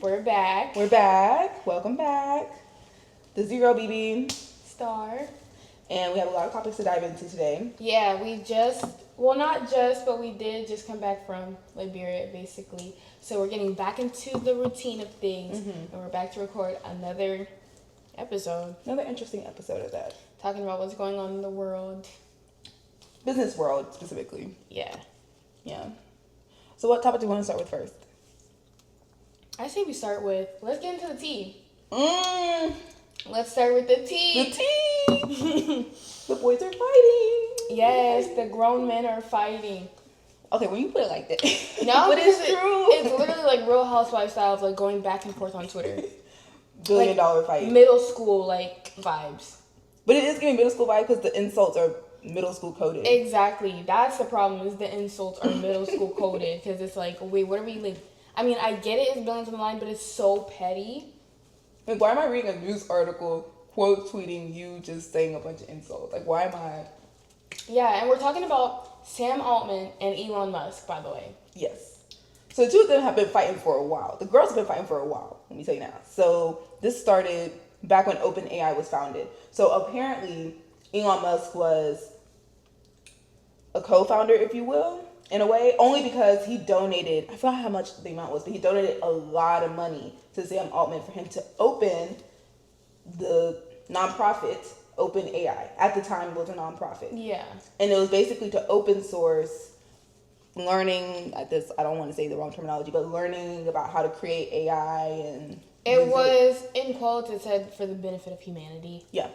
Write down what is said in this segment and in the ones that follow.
We're back. We're back. Welcome back. The Zero BB Star. And we have a lot of topics to dive into today. Yeah, we just, well, not just, but we did just come back from Liberia, basically. So we're getting back into the routine of things, and we're back to record another episode. Another interesting episode of that. Talking about what's going on in the world. Business world, specifically. Yeah. Yeah. So what topic do you want to start with first? I say we start with, let's get into the tea. Let's start with the tea. The tea! The boys are fighting. Yes, the grown men are fighting. Okay, when you put it like that. No, but it's true. It's literally like Real Housewives style of like going back and forth on Twitter. Billion-dollar fight. Middle school like vibes. But it is giving middle school vibe because the insults are middle school coded. Exactly. That's the problem, is the insults are middle school coded. Because it's like, wait, what are we like? I mean, I get it, it's billions on the line, but it's so petty. Like, why am I reading a news article, quote tweeting you just saying a bunch of insults? Like, why am I? Yeah, and we're talking about Sam Altman and Elon Musk, by the way. Yes. So the two of them have been fighting for a while. The girls have been fighting for a while, let me tell you now. So this started back when OpenAI was founded. So apparently, Elon Musk was a co-founder, if you will, in a way, only because he donated, I forgot how much the amount was, but he donated a lot of money to Sam Altman for him to open the nonprofit OpenAI. At the time, it was a nonprofit. Yeah. And it was basically to open source learning, I don't want to say the wrong terminology, but learning about how to create AI and... It was, in quotes, it said for the benefit of humanity. Yeah.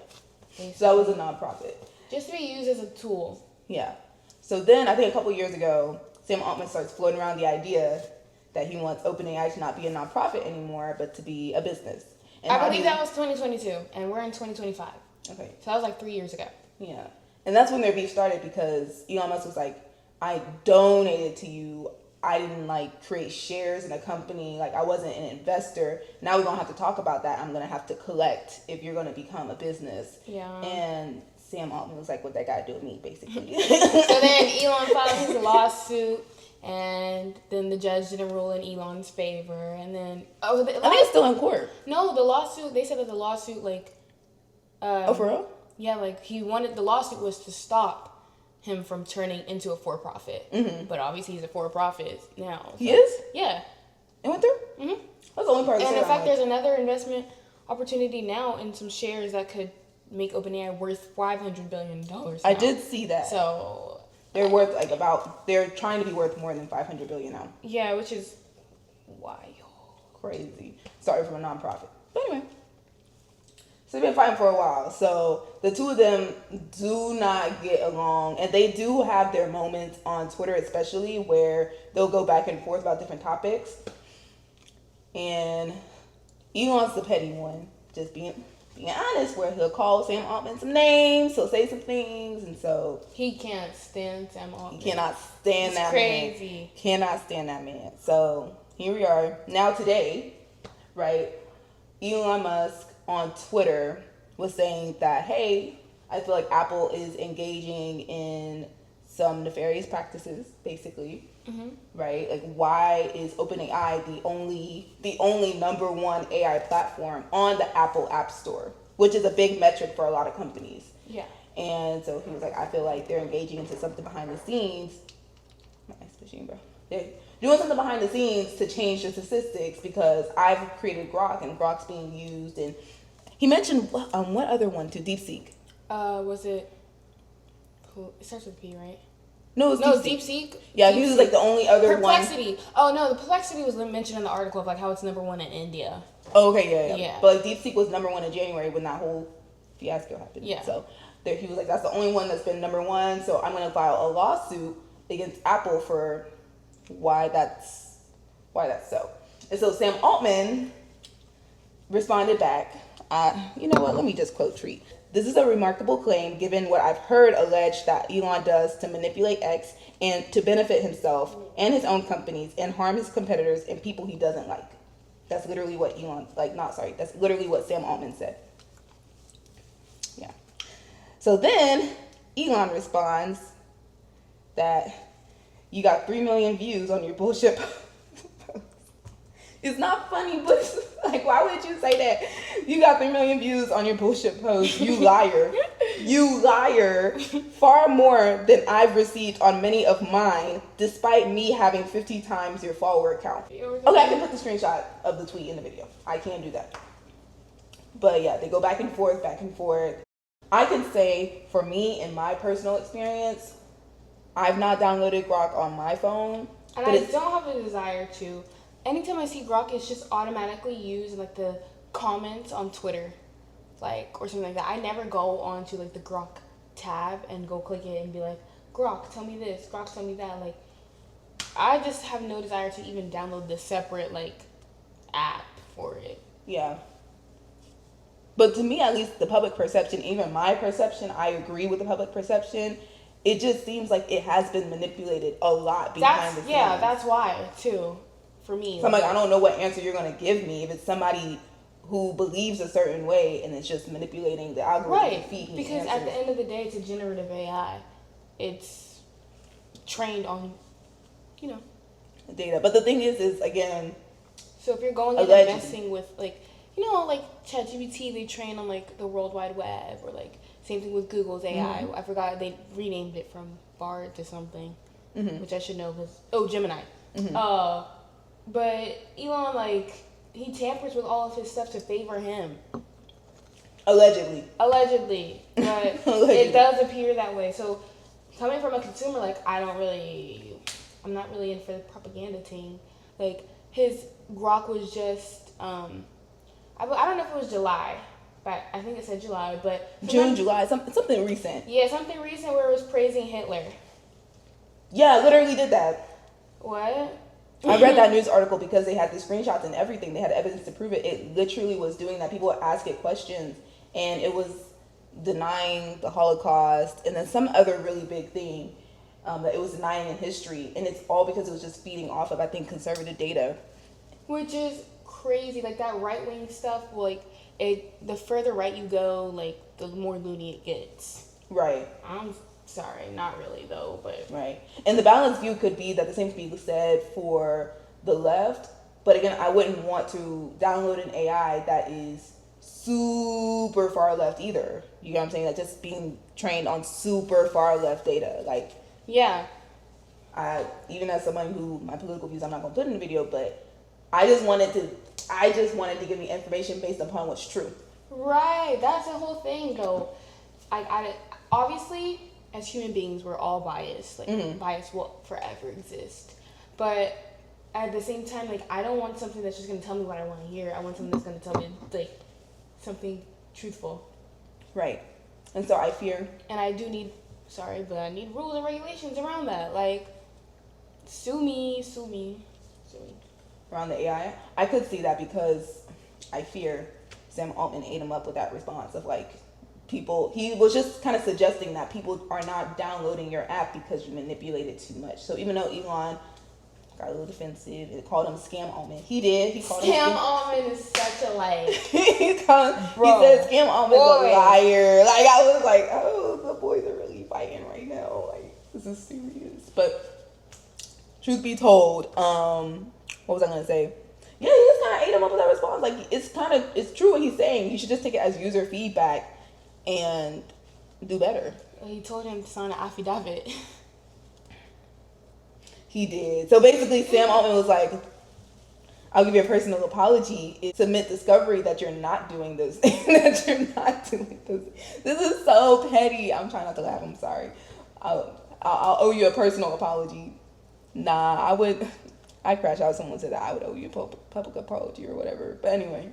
Basically. So that was a nonprofit. Just to be used as a tool. Yeah. So then, I think a couple years ago, Sam Altman starts floating around the idea that he wants OpenAI to not be a nonprofit anymore, but to be a business. And I believe that was 2022, and we're in 2025. Okay. So that was like 3 years ago. Yeah. And that's when their beef started, because Elon Musk was like, I donated to you. I didn't create shares in a company. I wasn't an investor. Now we don't have to talk about that. I'm going to have to collect if you're going to become a business. Yeah. And Sam Altman was like, what that got to do with me, basically. So then Elon filed his lawsuit, and then the judge didn't rule in Elon's favor. And then... I think it's still in court. No, the lawsuit, they said that the lawsuit, oh, for real? Yeah, the lawsuit was to stop him from turning into a for-profit. Mm-hmm. But obviously he's a for-profit now. So. He is? Yeah. It went through? Mm-hmm. That's the only part. And in fact, there's another investment opportunity now in some shares that could make OpenAI worth $500 billion now. I did see that. So they're worth they're trying to be worth more than $500 billion now. Yeah, which is wild. Crazy. Started from a nonprofit. But anyway. So they've been fighting for a while. So the two of them do not get along. And they do have their moments on Twitter, especially, where they'll go back and forth about different topics. And Elon's the petty one. Just being honest, where he'll call Sam Altman some names. He'll say some things. And so... He can't stand Sam Altman. He cannot stand that man. It's crazy. Cannot stand that man. So here we are. Now today, right, Elon Musk on Twitter was saying that, hey, I feel like Apple is engaging in some nefarious practices, basically, right? Why is OpenAI the only number one AI platform on the Apple App Store, which is a big metric for a lot of companies. Yeah. And so he was like, I feel like they're engaging into something behind the scenes. Nice machine, bro. They're doing something behind the scenes to change the statistics, because I've created Grok, and Grok's being used. And he mentioned what other one too? DeepSeek. Was it? It starts with P, right? No, it's DeepSeek. Yeah, he was the only other Perplexity. one. Oh no, the Perplexity was mentioned in the article of how it's number one in India. Oh, okay, yeah. But DeepSeek was number one in January when that whole fiasco happened. Yeah. So there, he was like, that's the only one that's been number one. So I'm going to file a lawsuit against Apple for why that's so. And so Sam Altman responded back. You know what? Let me just quote tweet. This is a remarkable claim, given what I've heard alleged that Elon does to manipulate X and to benefit himself and his own companies and harm his competitors and people he doesn't like. That's literally what that's literally what Sam Altman said. Yeah. So then Elon responds that you got 3 million views on your bullshit post. It's not funny, but it's like, why would you say that? You got 3 million views on your bullshit post. You liar. You liar. Far more than I've received on many of mine, despite me having 50 times your follower count. Okay, I can put the screenshot of the tweet in the video. I can do that. But yeah, they go back and forth, back and forth. I can say, for me, in my personal experience, I've not downloaded Grok on my phone. And I don't have a desire to. Anytime I see Grok, it's just automatically used in like the comments on Twitter, like, or something like that. I never go on to like the Grok tab and go click it and be like, Grok, tell me this, Grok, tell me that. Like, I just have no desire to even download the separate like app for it. Yeah. But to me, at least, the public perception, even my perception, I agree with the public perception. It just seems like it has been manipulated a lot behind the scenes. Yeah, that's why too. For me, so I'm like, I don't know what answer you're gonna give me if it's somebody who believes a certain way and it's just manipulating the algorithm to feed me because answers. At the end of the day, it's a generative AI. It's trained on, data. But the thing is again. So if you're going in and messing with like, like ChatGPT, they train on like the World Wide Web, or like same thing with Google's AI. Mm-hmm. I forgot they renamed it from Bard to something, which I should know because Gemini. Mm-hmm. But Elon, like, he tampers with all of his stuff to favor him. Allegedly. But Allegedly. It does appear that way. So, coming from a consumer, like, I'm not really in for the propaganda team. Like, his Grok was just, I don't know if it was July, but I think it said July, but... June, July, something recent. Yeah, something recent where it was praising Hitler. Yeah, I literally did that. What? I read that news article because they had the screenshots and everything. They had evidence to prove it. It literally was doing that. People would ask it questions, and it was denying the Holocaust and then some other really big thing that it was denying in history. And it's all because it was just feeding off of, I think, conservative data. Which is crazy. Like, that right-wing stuff, like, the further right you go, like, the more loony it gets. Right. I'm sorry, not really though, but... Right. And the balanced view could be that the same could be said for the left. But again, I wouldn't want to download an AI that is super far left either. You know what I'm saying? That just being trained on super far left data. Like... Yeah. Even as someone who, my political views I'm not going to put in the video, but I just wanted to give me information based upon what's true. Right. That's the whole thing though. I obviously... as human beings, we're all biased. Like, bias will forever exist. But at the same time, like, I don't want something that's just going to tell me what I want to hear. I want something that's going to tell me, like, something truthful. Right. And so I fear... And I do need... Sorry, but I need rules and regulations around that. Like, sue me. Around the AI? I could see that because I fear Sam Altman ate him up with that response of, like... he was just kind of suggesting that people are not downloading your app because you manipulate it too much. So even though Elon got a little defensive and called him Scam Altman, he did. He called Scam Altman is such a like. He said Scam Altman's a liar. Like, I was like, oh, the boys are really fighting right now. Like, this is serious. But truth be told, what was I gonna say? Yeah, he just kind of ate him up with that response. Like, it's true what he's saying. You should just take it as user feedback and do better. He told him to sign an affidavit. He did. So basically, Sam Altman was like, I'll give you a personal apology. Submit discovery that you're not doing this. That you're not doing this. This is so petty. I'm trying not to laugh. I'm sorry. I'll owe you a personal apology. Nah, I'd crash out if someone said that I would owe you a public apology or whatever. But anyway.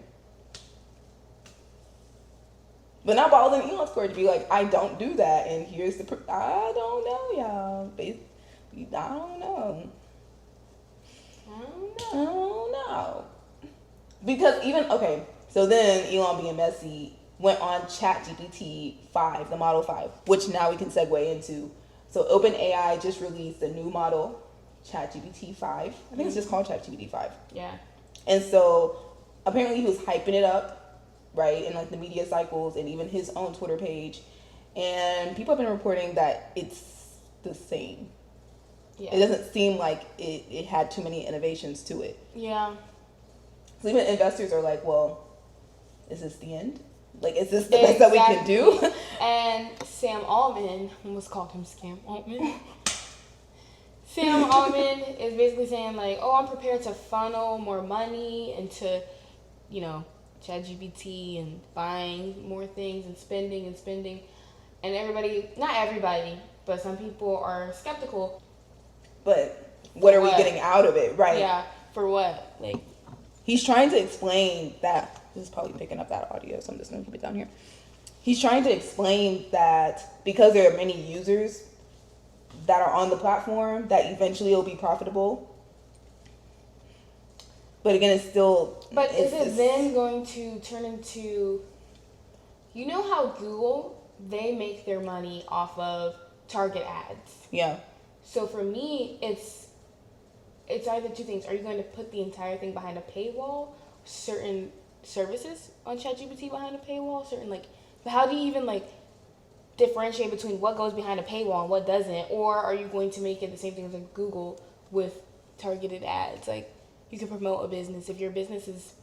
But now balls in Elon's court to be like, I don't do that, and here's the proof. I don't know, y'all. I don't know. Because so then Elon being messy went on ChatGPT 5, the Model 5, which now we can segue into. So OpenAI just released a new model, ChatGPT 5. I think it's just called ChatGPT 5. Yeah. And so apparently he was hyping it up, right, in like the media cycles and even his own Twitter page, and people have been reporting that it's the same. Yeah. It doesn't seem like it had too many innovations to it. Yeah. So even investors are like, well, is this the end? Like, is this the best that we can do? And Sam Altman, I almost called him Scam Altman. Sam Altman is basically saying like, oh, I'm prepared to funnel more money into, ChatGPT and buying more things and spending. And everybody, not everybody, but some people are skeptical. But what are we getting out of it, right? Yeah, for what? Like, he's trying to explain that. This is probably picking up that audio, so I'm just gonna keep it down here. He's trying to explain that because there are many users that are on the platform, that eventually it'll be profitable. But again, it's still. But is it then going to turn into? You know how Google, they make their money off of target ads. Yeah. So for me, it's either two things. Are you going to put the entire thing behind a paywall? Certain services on ChatGPT behind a paywall? But how do you even differentiate between what goes behind a paywall and what doesn't? Or are you going to make it the same thing as like Google with targeted ads? Like, you can promote a business. If your business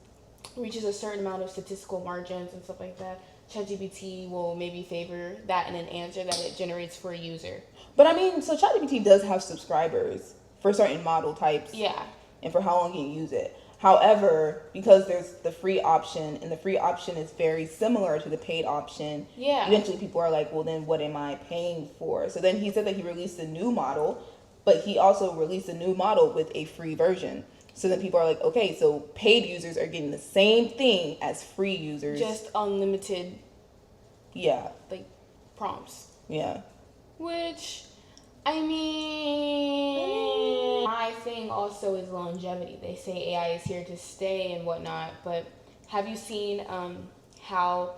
reaches a certain amount of statistical margins and stuff like that, ChatGPT will maybe favor that in an answer that it generates for a user. But I mean, so ChatGPT does have subscribers for certain model types. Yeah. And for how long you can use it. However, because there's the free option, and the free option is very similar to the paid option, eventually people are like, well, then what am I paying for? So then he said that he released a new model, but he also released a new model with a free version. So then people are like, okay, so paid users are getting the same thing as free users. Just unlimited. Yeah. Prompts. Yeah. Which, I mean, my thing also is longevity. They say AI is here to stay and whatnot, but have you seen how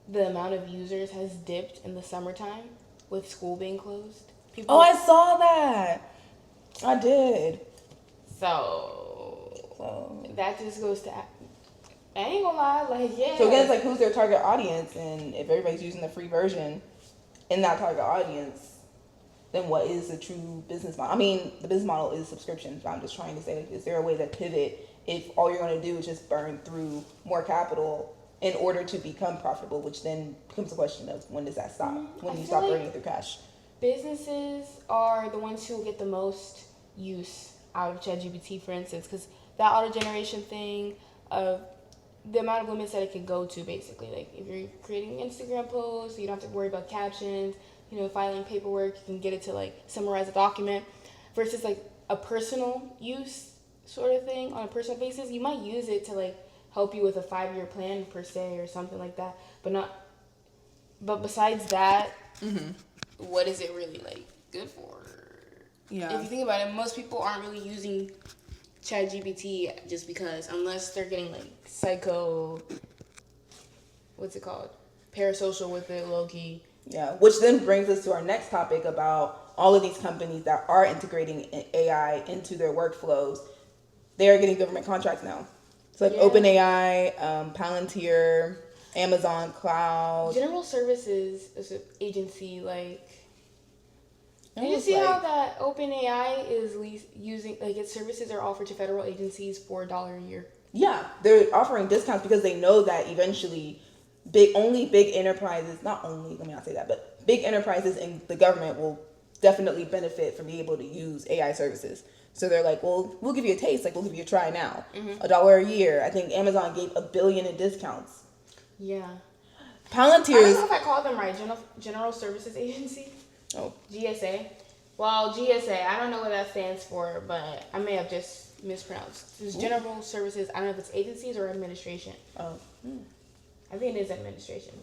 the amount of users has dipped in the summertime with school being closed? I saw that. I did. So that just goes to, I ain't gonna lie, So again, it's like, who's their target audience? And if everybody's using the free version in that target audience, then what is the true business model? I mean, the business model is subscription. So I'm just trying to say, is there a way to pivot if all you're going to do is just burn through more capital in order to become profitable, which then becomes a question of when does that stop? When do you stop burning through cash? Businesses are the ones who will get the most use out of ChatGPT, for instance, because that auto generation thing of the amount of limits that it can go to, basically. Like, if you're creating Instagram posts, you don't have to worry about captions, filing paperwork, you can get it to summarize a document, versus a personal use sort of thing on a personal basis. You might use it to help you with a 5-year plan per se or something like that, but besides that, what is it really good for? Yeah. If you think about it, most people aren't really using ChatGPT just because, unless they're getting parasocial with it, low-key. Yeah, which then brings us to our next topic about all of these companies that are integrating AI into their workflows. They are getting government contracts now. So OpenAI, Palantir, Amazon Cloud. General Services is an agency, did you see how that OpenAI is using, its services are offered to federal agencies for $1 a year? Yeah, they're offering discounts because they know that eventually big enterprises, but big enterprises in the government will definitely benefit from being able to use AI services. So they're like, well, we'll give you a taste, we'll give you a try now. $1 a year. I think Amazon gave $1 billion in discounts. Yeah. Palantir. I don't know if I called them right. General Services Agency. Oh. GSA. Well, GSA, I don't know what that stands for, but I may have just mispronounced. It's General Services. I don't know if it's agencies or administration. Oh. I think it is administration.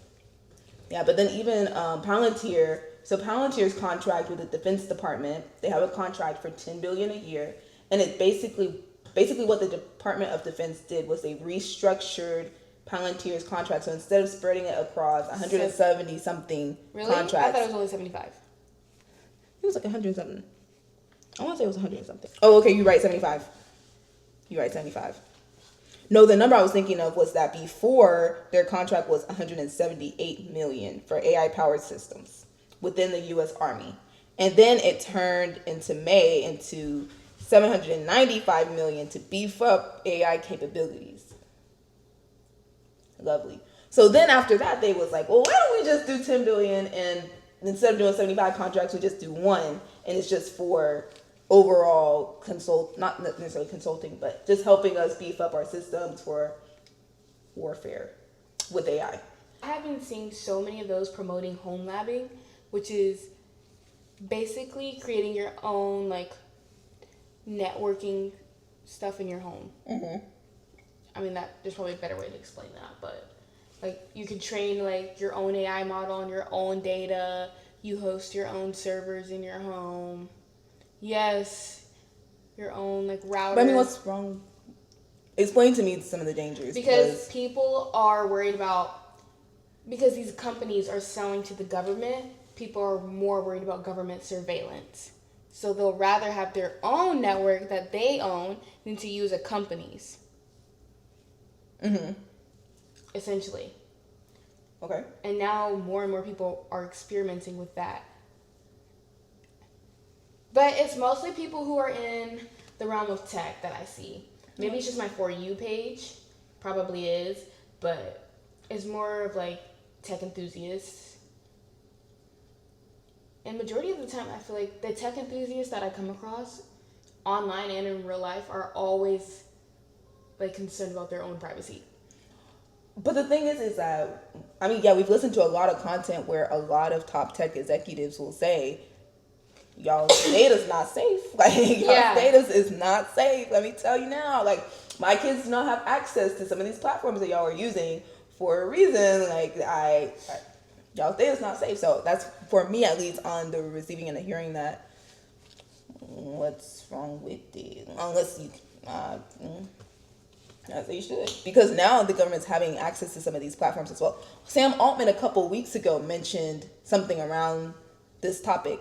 Yeah, but then even Palantir. So Palantir's contract with the Defense Department, they have a contract for $10 billion a year, and it basically what the Department of Defense did was they restructured Palantir's contract. So instead of spreading it across 170 something contracts, I thought it was only 75. It was 100 something. I want to say it was 100 something. Oh, okay, you're right, 75. No, the number I was thinking of was that before their contract was $178 million for AI powered systems within the U.S. Army, and then it turned into May into $795 million to beef up AI capabilities. Lovely. So then after that, they was like, well, why don't we just do 10 billion, and instead of doing 75 contracts, we just do one, and it's just for overall not necessarily consulting, but just helping us beef up our systems for warfare with AI. I have been seeing so many of those promoting home labbing, which is basically creating your own like networking stuff in your home. Mm-hmm. I mean, there's probably a better way to explain that, but like you can train like your own AI model on your own data. You host your own servers in your home. Yes, your own like router. But I mean, what's wrong? Explain to me some of the dangers. Because people are worried about, because these companies are selling to the government, people are more worried about government surveillance. So they'll rather have their own network that they own than to use a company's. Mm-hmm. Essentially. Okay. And now more and more people are experimenting with that. But it's mostly people who are in the realm of tech that I see. Maybe it's just my For You page. Probably is. But it's more of like tech enthusiasts. And majority of the time, I feel like the tech enthusiasts that I come across online and in real life are always like concerned about their own privacy. But the thing is that, I mean, yeah, we've listened to a lot of content where a lot of top tech executives will say, y'all's data's not safe. Like, y'all's data is not safe. Let me tell you now. Like, my kids do not have access to some of these platforms that y'all are using for a reason. Like, y'all's data's not safe. So that's, for me at least, on the receiving and the hearing that, what's wrong with it? Unless you, as they should. Because now the government's having access to some of these platforms as well. Sam Altman a couple weeks ago mentioned something around this topic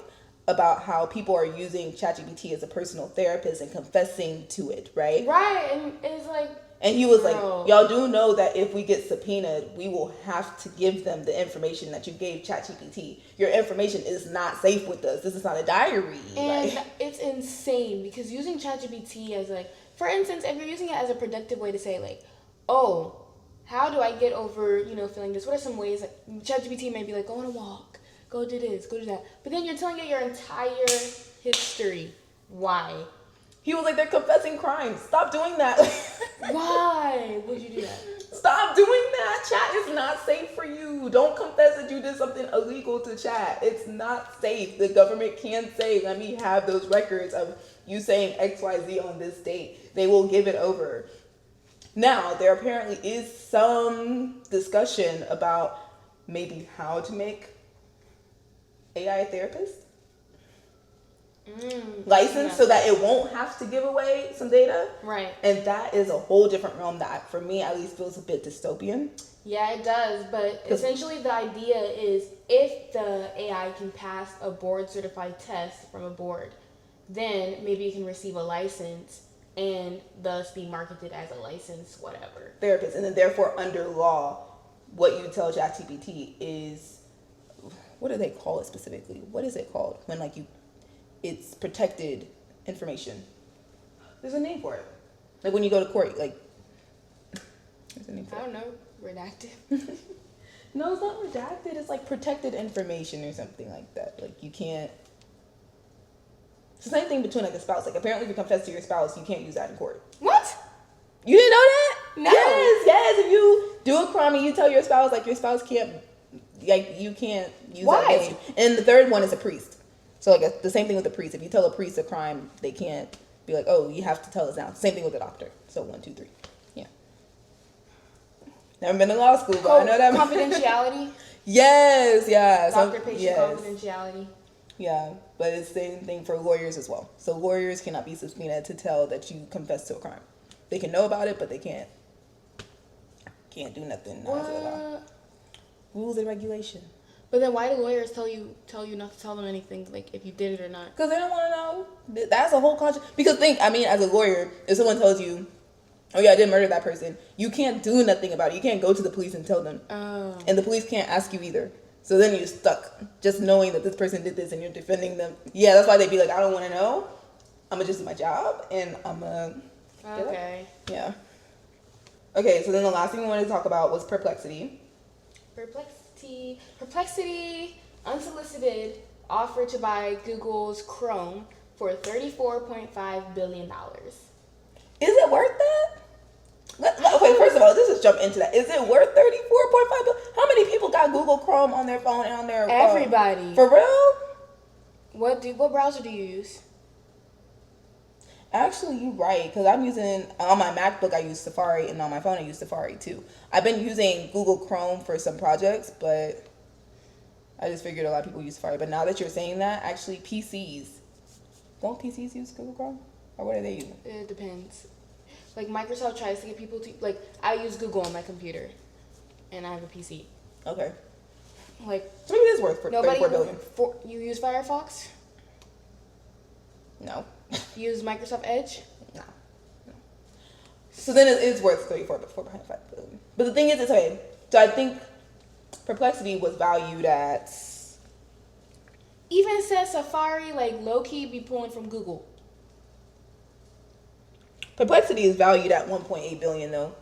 about how people are using ChatGPT as a personal therapist and confessing to it, right? Right, and it's like... And he was like, y'all do know that if we get subpoenaed, we will have to give them the information that you gave ChatGPT. Your information is not safe with us. This is not a diary. And it's insane because using ChatGPT as like, for instance, if you're using it as a productive way to say like, oh, how do I get over, feeling this? What are some ways that ChatGPT may be like, go on a walk, go do this, go do that. But then you're telling it your entire history. Why? He was like, they're confessing crimes. Stop doing that. Why would you do that? Stop doing that. Chat is not safe for you. Don't confess that you did something illegal to chat. It's not safe. The government can say, let me have those records of you saying XYZ on this date. They will give it over. Now, there apparently is some discussion about maybe how to make AI therapists. Licensed so that it won't have to give away some data. Right. And that is a whole different realm that, for me, at least feels a bit dystopian. Yeah, it does. But essentially the idea is if the AI can pass a board-certified test from a board, then maybe you can receive a license and thus be marketed as a licensed whatever. Therapist. And then therefore, under law, what you tell ChatGPT is, what do they call it specifically? What is it called? When it's protected information. There's a name for it. Like when you go to court, there's a name for it. I don't know. Redacted. No, it's not redacted. It's like protected information or something like that. Like you can't. It's the same thing between a spouse. Like apparently, if you confess to your spouse, you can't use that in court. What? You didn't know that? No. Yes. If you do a crime and you tell your spouse, your spouse can't, you can't use that against you. And the third one is a priest. So the same thing with the priest. If you tell a priest a crime, they can't be like, oh, you have to tell us now. Same thing with the doctor. So 1, 2, 3. Yeah. Never been to law school, but I know that. Confidentiality. Yes. Doctor-patient confidentiality. Yeah, but it's the same thing for lawyers as well. So lawyers cannot be subpoenaed to tell that you confessed to a crime. They can know about it, but they can't do nothing. Rules and regulation. But then why do lawyers tell you not to tell them anything, like if you did it or not? Because they don't want to know. That's a whole conscious. Because as a lawyer, if someone tells you, oh yeah, I did murder that person, you can't do nothing about it. You can't go to the police and tell them. Oh. And the police can't ask you either. So then you're stuck just knowing that this person did this and you're defending them. Yeah, that's why they'd be like, I don't want to know. I'm gonna just do my job, and I'm gonna. Okay. Yeah. Okay, so then the last thing we wanted to talk about was Perplexity. Perplexity, unsolicited, offered to buy Google's Chrome for $34.5 billion. Is it worth that? Okay, first of all, let's just jump into that. Is it worth 34.5 billion? How many people got Google Chrome on their phone and on their Everybody. For real? What browser do you use? Actually, you're right, because I'm using, on my MacBook, I use Safari, and on my phone, I use Safari too. I've been using Google Chrome for some projects, but I just figured a lot of people use Safari. But now that you're saying that, actually, don't PCs use Google Chrome? Or what are they using? It depends. Like, Microsoft tries to get people to, like, I use Google on my computer, and I have a PC. Okay. Like, so maybe it is worth $34 billion. You use Firefox? No. You use Microsoft Edge? No. So then it is worth 34.5 billion. But the thing is, it's okay. So I think Perplexity was valued at. Even says Safari, like, low-key be pulling from Google. Perplexity is valued at 1.8 billion though.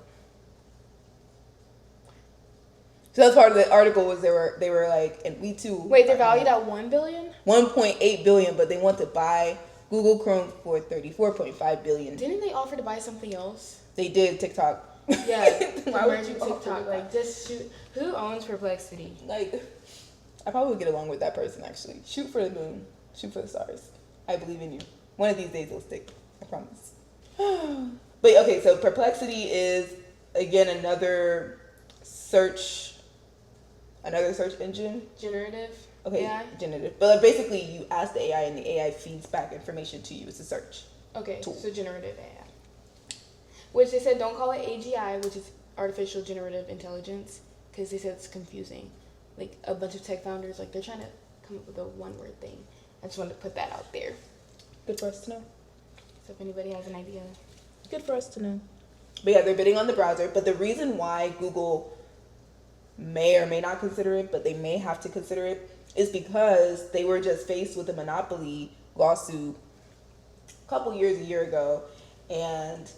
So that's part of the article was they were like, and we too. Wait, they're valued at 1 billion? 1.8 billion, but they want to buy Google Chrome for 34.5 billion. Didn't they offer to buy something else? They did TikTok. Yeah, Why would you TikTok? Like, just shoot. Who owns Perplexity? Like, I probably would get along with that person actually. Shoot for the moon. Shoot for the stars. I believe in you. One of these days it'll stick. I promise. But okay, so Perplexity is again another search engine. Generative. Okay, AI? generative. But basically, you ask the AI, and the AI feeds back information to you. It's a search. Okay, tool. so generative AI. Which they said don't call it AGI, which is artificial generative intelligence, because they said it's confusing. Like, a bunch of tech founders, like, they're trying to come up with a one-word thing. I just wanted to put that out there. Good for us to know. So if anybody has an idea. Good for us to know. But yeah, they're bidding on the browser. But the reason why Google may or may not consider it, but they may have to consider it, is because they were just faced with a monopoly lawsuit a year ago, and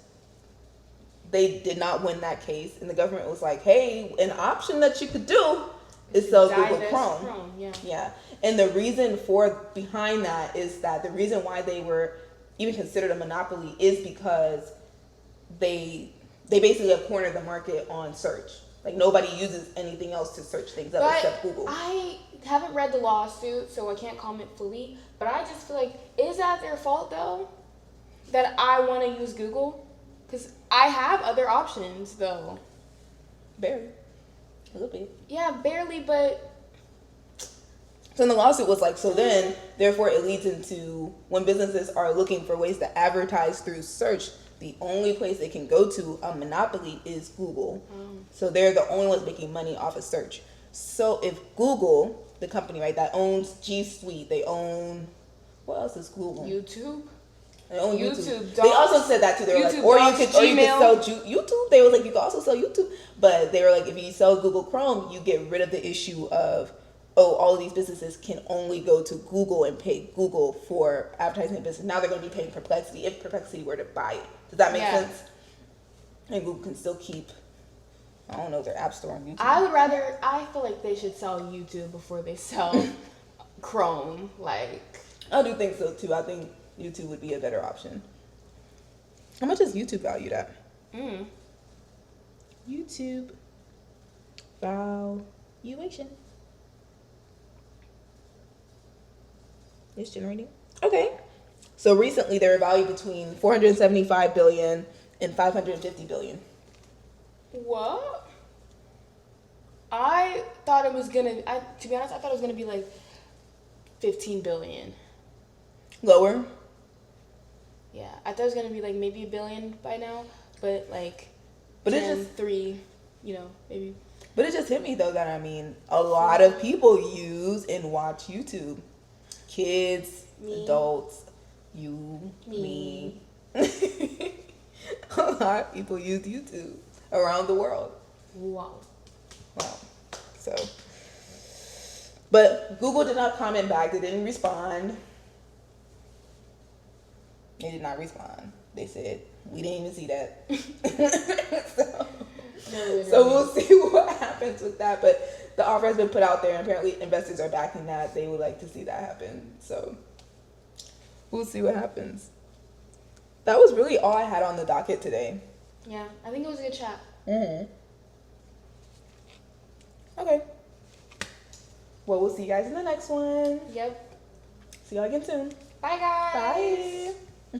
they did not win that case. And the government was like, hey, an option that you could do is sell Google Chrome. Yeah. And the reason behind that is that the reason why they were even considered a monopoly is because they basically have cornered the market on search. Like, nobody uses anything else to search things up except Google. I haven't read the lawsuit, so I can't comment fully. But I just feel like, is that their fault, though? That I want to use Google? Because I have other options, though. Barely. A little bit. Yeah, barely, but... So then the lawsuit was like, so then, therefore, it leads into when businesses are looking for ways to advertise through search, the only place they can go to, a monopoly, is Google. So they're the only ones making money off of search. So if Google, the company, right, that owns G Suite, they own, what else is Google? YouTube? They own YouTube. They also said that too. They were like, or you could sell YouTube. They were like, you could also sell YouTube. But they were like, if you sell Google Chrome, you get rid of the issue of, all of these businesses can only go to Google and pay Google for advertising business. Now they're going to be paying Perplexity if Perplexity were to buy it. Does that make sense? And Google can still keep, I don't know, their app store on YouTube. I feel like they should sell YouTube before they sell Chrome. Like, I do think so too. I think YouTube would be a better option. How much is YouTube valued at? YouTube valuation. It's generating. Okay. So recently they were valued between 475 billion and 550 billion. What? I thought it was gonna. To be honest, I thought it was gonna be like 15 billion. Lower. Yeah, I thought it was gonna be like maybe $1 billion by now, but like, but 10, it's just 3, maybe. But it just hit me though that a lot of people use and watch YouTube. Kids, adults, you, me. A lot of people use YouTube around the world. Wow. So, but Google did not comment back. They didn't respond. They did not respond. They said, we didn't even see that. So we'll see what happens with that. But the offer has been put out there, and apparently investors are backing that. They would like to see that happen. So we'll see what happens. That was really all I had on the docket today. Yeah, I think it was a good chat. Okay. Well, we'll see you guys in the next one. Yep. See y'all again soon. Bye, guys. Bye.